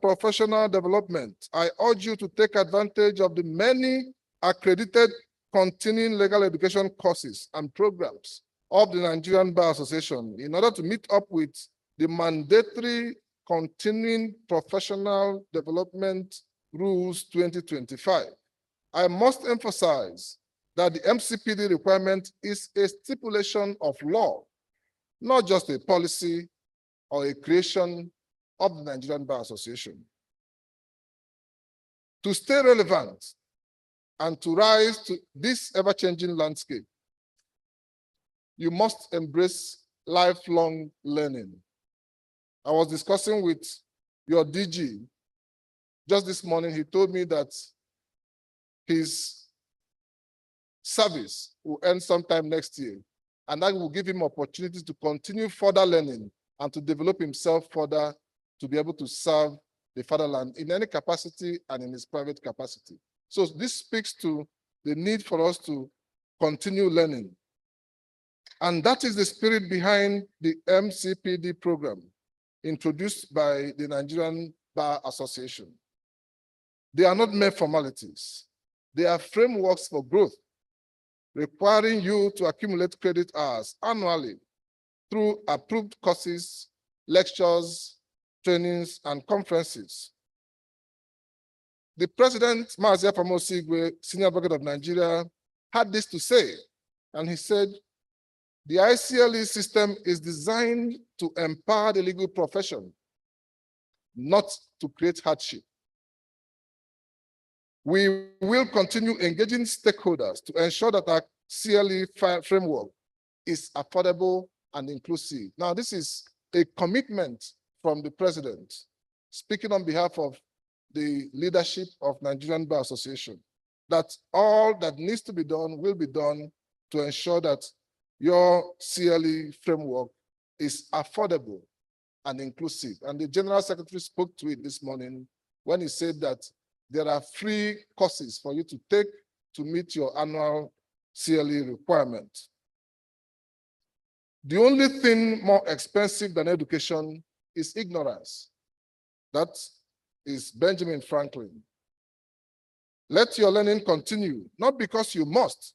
professional development, I urge you to take advantage of the many accredited continuing legal education courses and programs of the Nigerian Bar Association in order to meet up with the mandatory continuing professional development rules 2025. I must emphasize that the MCPD requirement is a stipulation of law, not just a policy or a creation of the Nigerian Bar Association. To stay relevant and to rise to this ever-changing landscape, you must embrace lifelong learning. I was discussing with your DG just this morning. He told me that his service will end sometime next year, and that will give him opportunities to continue further learning and to develop himself further to be able to serve the fatherland in any capacity and in his private capacity. So this speaks to the need for us to continue learning. And that is the spirit behind the MCPD program introduced by the Nigerian Bar Association. They are not mere formalities. They are frameworks for growth, requiring you to accumulate credit hours annually through approved courses, lectures, trainings, and conferences. The President, Mazi Afamosigwe, Senior Advocate of Nigeria, had this to say, and he said, the ICLE system is designed to empower the legal profession, not to create hardship. We will continue engaging stakeholders to ensure that our CLE framework is affordable and inclusive. Now, this is a commitment from the President, speaking on behalf of the leadership of Nigerian Bar Association, that all that needs to be done will be done to ensure that your CLE framework is affordable and inclusive. And the General Secretary spoke to it this morning when he said that there are free courses for you to take to meet your annual CLE requirement. The only thing more expensive than education is ignorance. That is Benjamin Franklin. Let your learning continue, not because you must,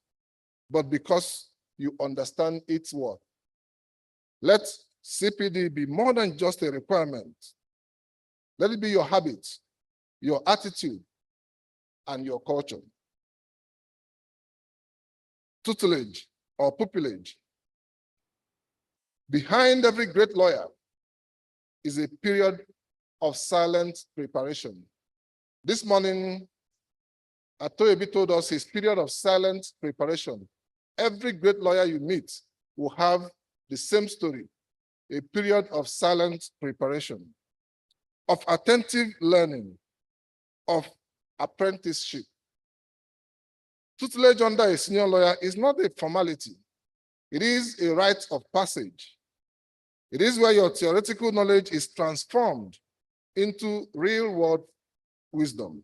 but because you understand its worth. Let CPD be more than just a requirement. Let it be your habit, your attitude, and your culture. Tutelage or pupillage. Behind every great lawyer is a period of silent preparation. This morning, Atoyebi told us his period of silent preparation. Every great lawyer you meet will have the same story, a period of silent preparation, of attentive learning, of apprenticeship. Tutelage under a senior lawyer is not a formality. It is a rite of passage. It is where your theoretical knowledge is transformed into real-world wisdom.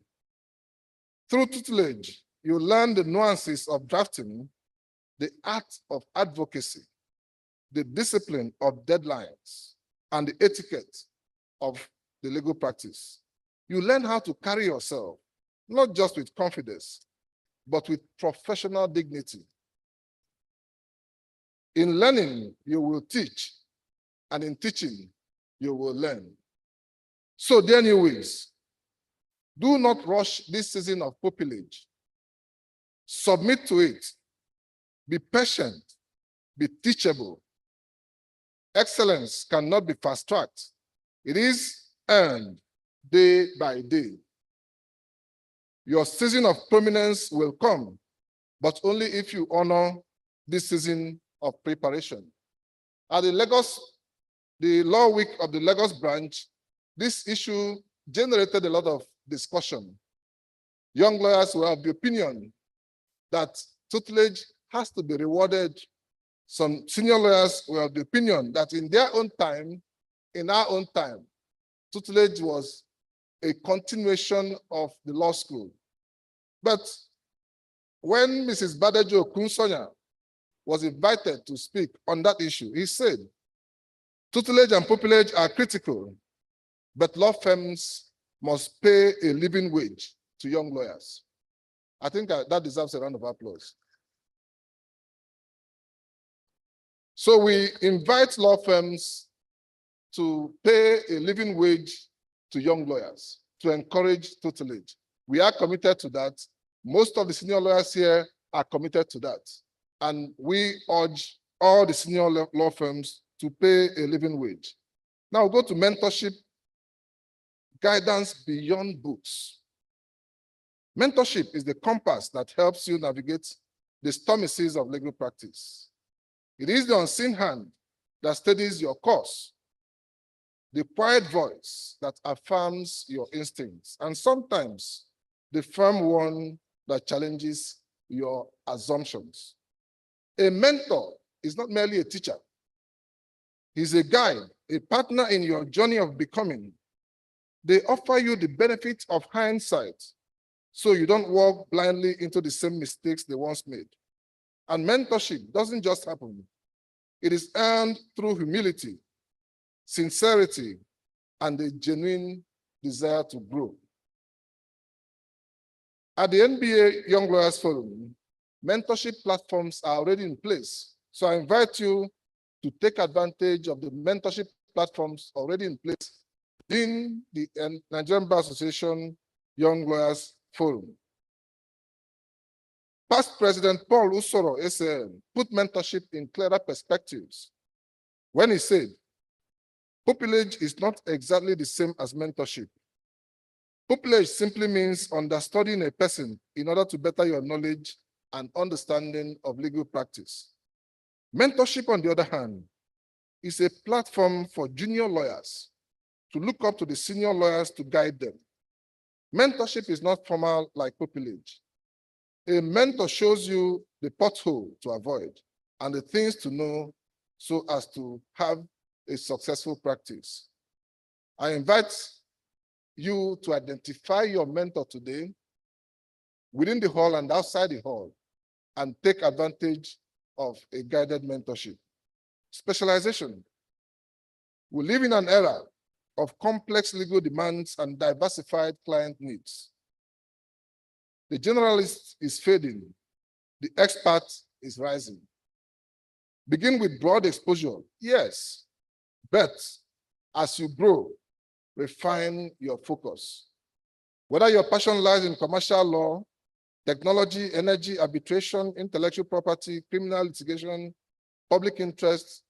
Through tutelage, you learn the nuances of drafting, the art of advocacy, the discipline of deadlines, and the etiquette of the legal practice. You learn how to carry yourself, not just with confidence, but with professional dignity. In learning, you will teach, and in teaching, you will learn. So, dear new Wigs, do not rush this season of pupillage. Submit to it. Be patient. Be teachable. Excellence cannot be fast-tracked. It is earned day by day. Your season of prominence will come, but only if you honor this season of preparation. At the Law Week of the Lagos branch, this issue generated a lot of discussion. Young lawyers were of the opinion that tutelage has to be rewarded. Some senior lawyers were of the opinion that in their own time, in our own time, tutelage was a continuation of the law school. But When Mrs. Badejo Kunsonya was invited to speak on that issue, he said, tutelage and pupillage are critical, but law firms must pay a living wage to young lawyers. I think that deserves a round of applause. So we invite law firms to pay a living wage to young lawyers to encourage tutelage. We are committed to that. Most of the senior lawyers here are committed to that. And we urge all the senior law firms to pay a living wage. Now go to mentorship, guidance beyond books. Mentorship is the compass that helps you navigate the stormy seas of legal practice. It is the unseen hand that steadies your course, the quiet voice that affirms your instincts, and sometimes the firm one that challenges your assumptions. A mentor is not merely a teacher. He's a guide, a partner in your journey of becoming. They offer you the benefit of hindsight so you don't walk blindly into the same mistakes they once made. And mentorship doesn't just happen. It is earned through humility, sincerity, and a genuine desire to grow. At the NBA Young Lawyers Forum, mentorship platforms are already in place. So I invite you to take advantage of the mentorship platforms already in place in the Nigerian Bar Association Young Lawyers Forum. Past President Paul Usoro SAN put mentorship in clearer perspectives when he said, pupillage is not exactly the same as mentorship. Pupillage simply means understudying a person in order to better your knowledge and understanding of legal practice. Mentorship, on the other hand, is a platform for junior lawyers to look up to the senior lawyers to guide them. Mentorship is not formal like pupillage. A mentor shows you the pothole to avoid and the things to know so as to have a successful practice. I invite you to identify your mentor today within the hall and outside the hall and take advantage of a guided mentorship. Specialization. We live in an era of complex legal demands and diversified client needs. The generalist is fading, the expert is rising. Begin with broad exposure, yes, but as you grow, refine your focus. Whether your passion lies in commercial law, technology, energy, arbitration, intellectual property, criminal litigation, public interest,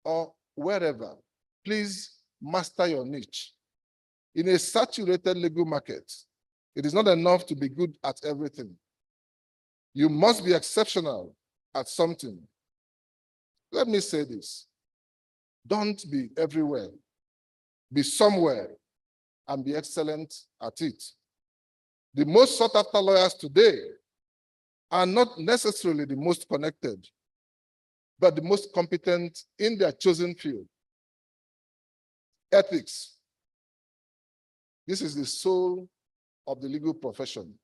or wherever, please master your niche. In a saturated legal market, it is not enough to be good at everything. You must be exceptional at something. Let me say this. Don't be everywhere. Be somewhere and be excellent at it. The most sought after lawyers today are not necessarily the most connected, but the most competent in their chosen field. Ethics. This is the soul of the legal profession.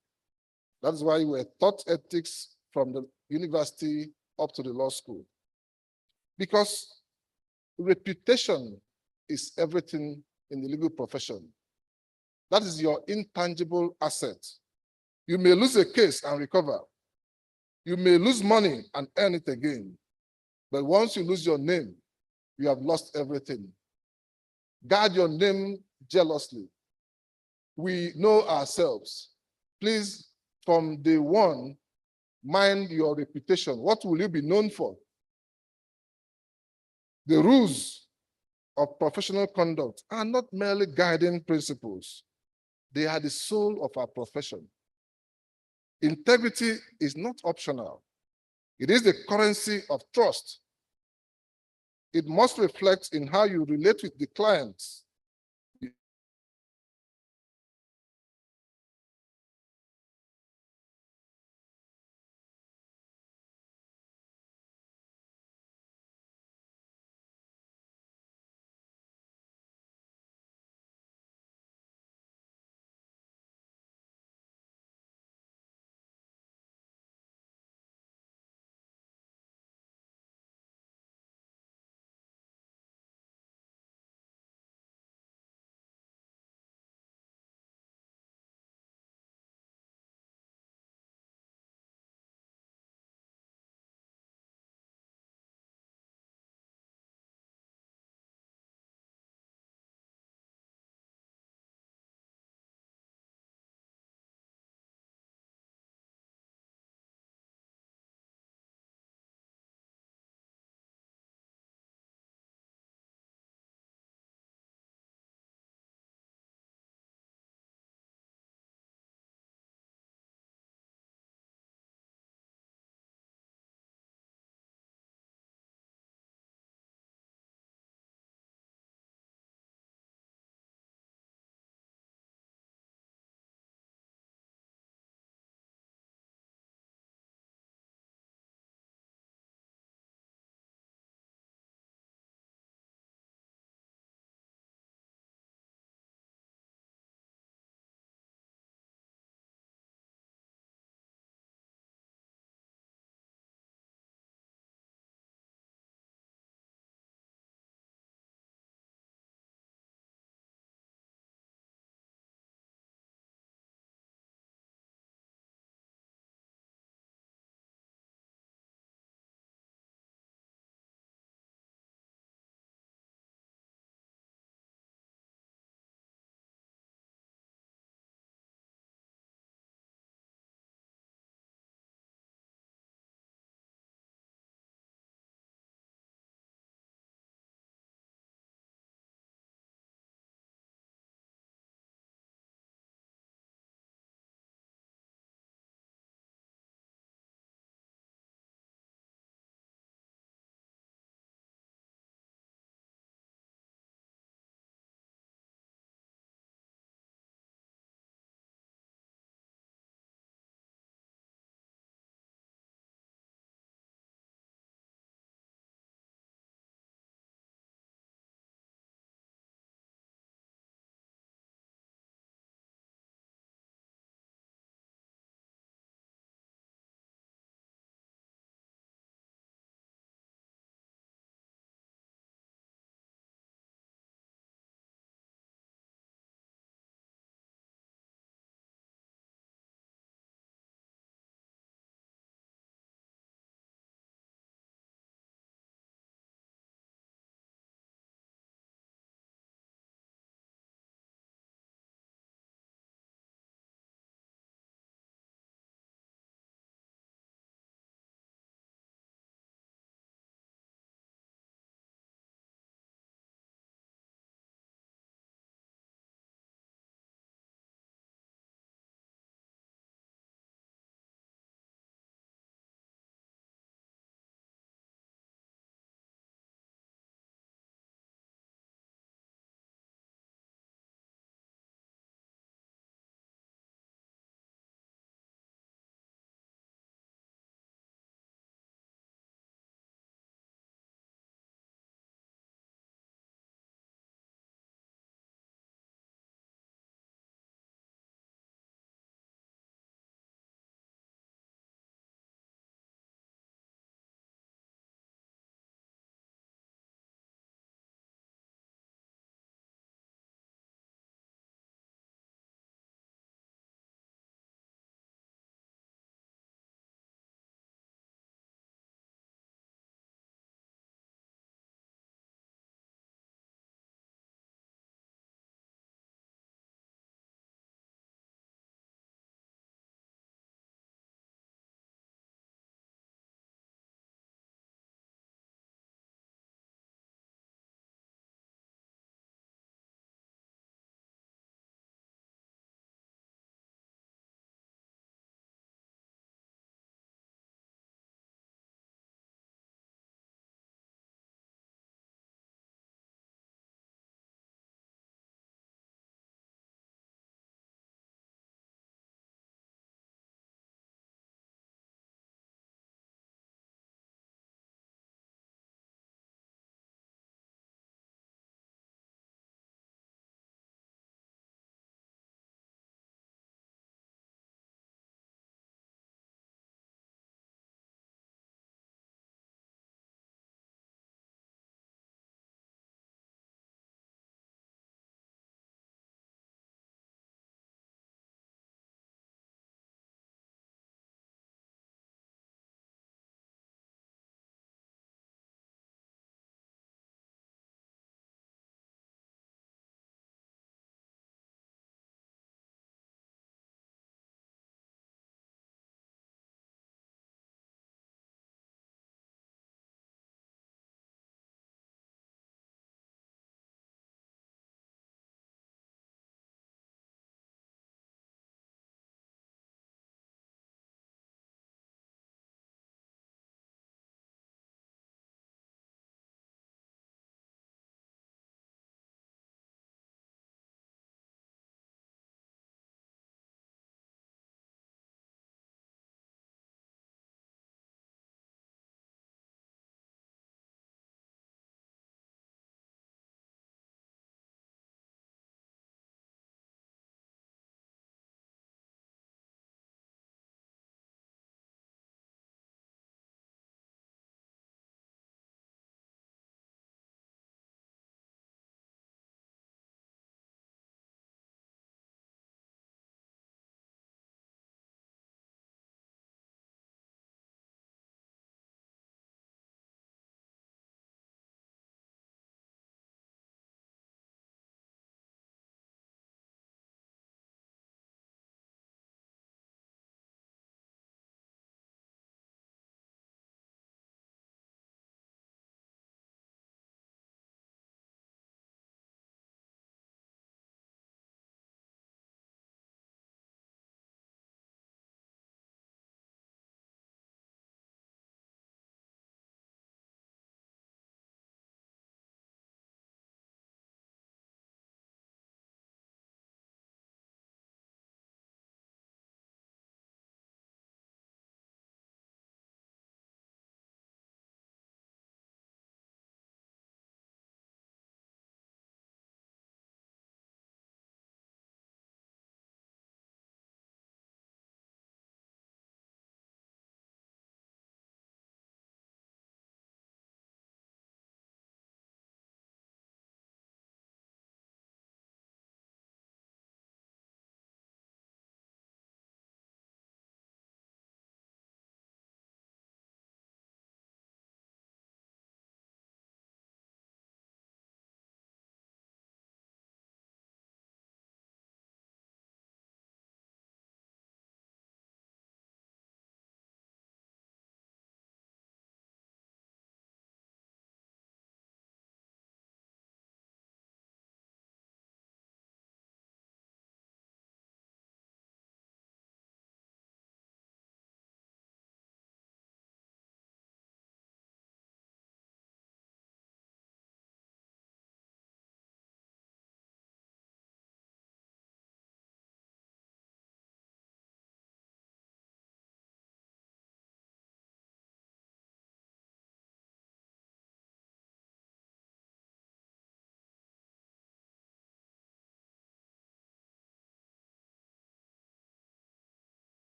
That's why we were taught ethics from the university up to the law school. Because reputation is everything in the legal profession. That is your intangible asset. You may lose a case and recover. You may lose money and earn it again. But once you lose your name, you have lost everything. Guard your name jealously. We know ourselves. Please, from day one, mind your reputation. What will you be known for? The rules of professional conduct are not merely guiding principles. They are the soul of our profession. Integrity is not optional. It is the currency of trust. It must reflect in how you relate with the clients